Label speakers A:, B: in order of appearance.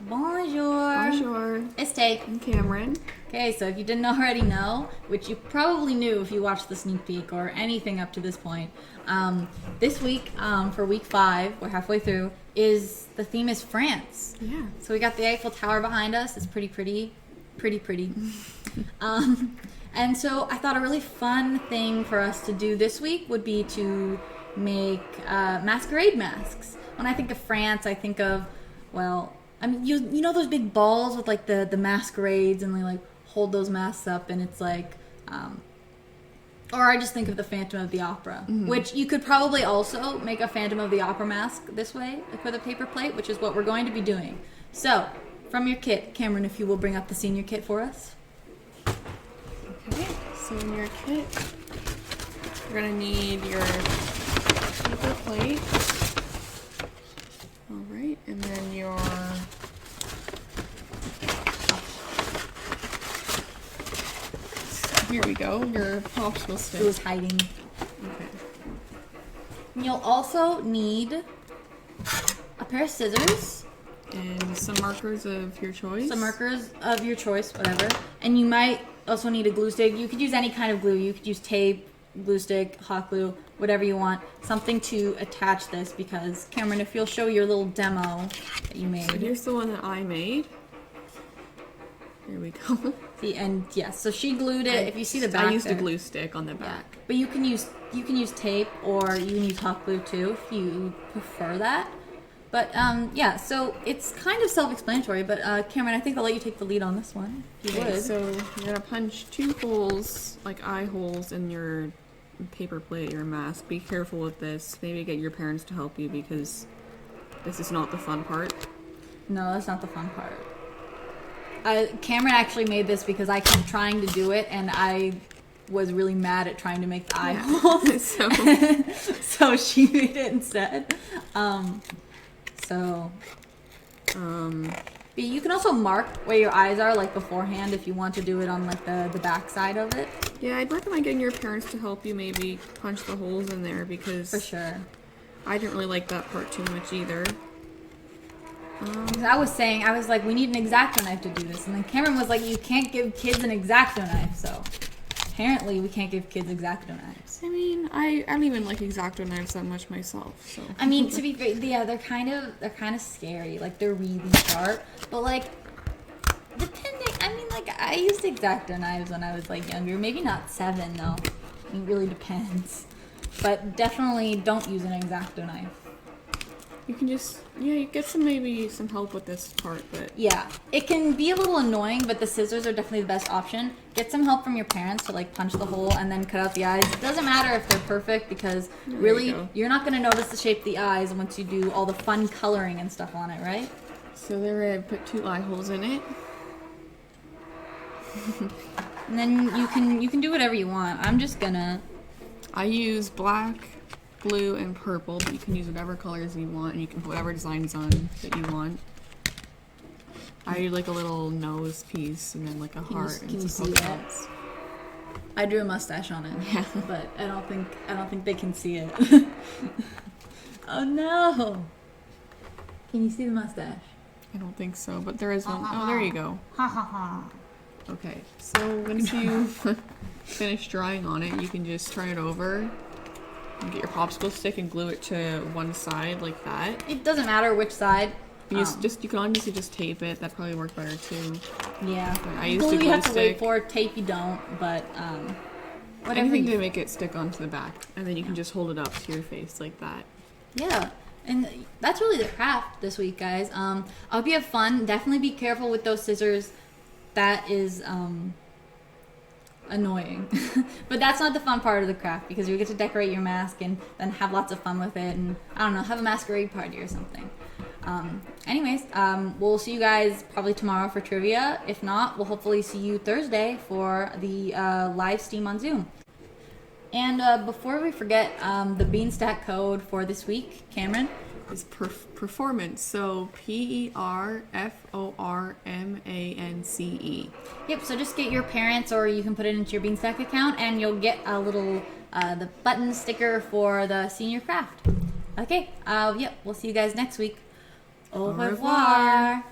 A: Bonjour.
B: Bonjour.
A: It's Tate.
B: I'm Kameryn.
A: Okay, so if you didn't already know, which you probably knew if you watched the sneak peek or anything up to this point, this week, for week 5, we're halfway through, the theme is France.
B: Yeah.
A: So we got the Eiffel Tower behind us. It's pretty. And so I thought a really fun thing for us to do this week would be to make masquerade masks. When I think of France, I think of, well, I mean, you know those big balls with like the masquerades, and they like hold those masks up, and it's like, or I just think of the Phantom of the Opera, which you could probably also make a Phantom of the Opera mask this way, like with a paper plate, which is what we're going to be doing. So, from your kit, Kameryn, if you will bring up the senior kit for us.
B: Okay, so in your kit, you're gonna need your paper plate. Alright, and then your here we go, your popsicle stick.
A: It was hiding.
B: Okay.
A: You'll also need a pair of scissors.
B: And some markers of your choice.
A: Whatever. And you might also need a glue stick. You could use any kind of glue. You could use tape, glue stick, hot glue, whatever you want. Something to attach this, because, Kameryn, if you'll show your little demo that you made.
B: So here's the one that I made. Here we go.
A: And yes, so she glued it. If you see the back,
B: I used
A: there.
B: a glue stick on the back.
A: Yeah. But you can use tape, or you can use hot glue too if you prefer that. But yeah, so it's kind of self-explanatory. But Kameryn, I think I'll let you take the lead on this one, if you would.
B: So you're gonna punch 2 holes, like eye holes, in your paper plate, your mask. Be careful with this. Maybe get your parents to help you, because this is not the fun part.
A: No, that's not the fun part. Kameryn actually made this because I kept trying to do it, and I was really mad at trying to make the eye holes. So she made it instead. But you can also mark where your eyes are, like, beforehand, if you want to do it on like the back side of it.
B: Yeah, I'd recommend getting your parents to help you maybe punch the holes in there, because
A: For sure.
B: I didn't really like that part too much either.
A: I was like, we need an X-Acto knife to do this, and then Kameryn was like, you can't give kids an X-Acto knife. So apparently we can't give kids X-Acto knives.
B: I mean, I don't even like X-Acto knives that much myself. So
A: I mean, to be fair, yeah, they're kind of scary. Like, they're really sharp, but like, depending. I mean, like, I used X-Acto knives when I was like younger. Maybe not 7 though. It really depends. But definitely don't use an X-Acto knife.
B: you can just you get maybe some help with this part, but
A: Yeah, it can be a little annoying, but the scissors are definitely the best option. Get some help from your parents to like punch the hole and then cut out the eyes. It doesn't matter if they're perfect, because really you're not going to notice the shape of the eyes once you do all the fun coloring and stuff on it, right?
B: So there I put 2 eye holes in it.
A: And then you can do whatever you want. I'm just gonna.
B: I use black, blue, and purple, but you can use whatever colors you want, and you can put whatever designs on that you want. I do like a little nose piece, and then like a heart.
A: Can you
B: some
A: see
B: polka
A: that?
B: dots.
A: I drew a mustache on it.
B: Yeah.
A: But I don't think they can see it. Oh no! Can you see the mustache?
B: I don't think so, but there is one. Oh, there you go.
A: Ha ha ha.
B: Okay, so once you finish drawing on it, you can just turn it over and get your popsicle stick and glue it to one side like that.
A: It doesn't matter which side.
B: You you can honestly just tape it. That probably work better too.
A: Yeah.
B: But I used a
A: Glue
B: glue
A: you have to wait
B: stick.
A: for. Tape you don't, but whatever.
B: Anything to make it stick onto the back, and then you can just hold it up to your face like that.
A: Yeah. And that's really the craft this week, guys. I hope you have fun. Definitely be careful with those scissors. That is annoying. But that's not the fun part of the craft, because you get to decorate your mask and then have lots of fun with it, and I don't know, have a masquerade party or something. Anyways, we'll see you guys probably tomorrow for trivia. If not, we'll hopefully see you Thursday for the live stream on Zoom. And before we forget, the Beanstack code for this week, Kameryn?
B: Is performance, so PERFORMANCE.
A: Yep, so just get your parents, or you can put it into your Beanstack account, and you'll get a little the button sticker for the senior craft. Okay, yep, we'll see you guys next week. Au revoir.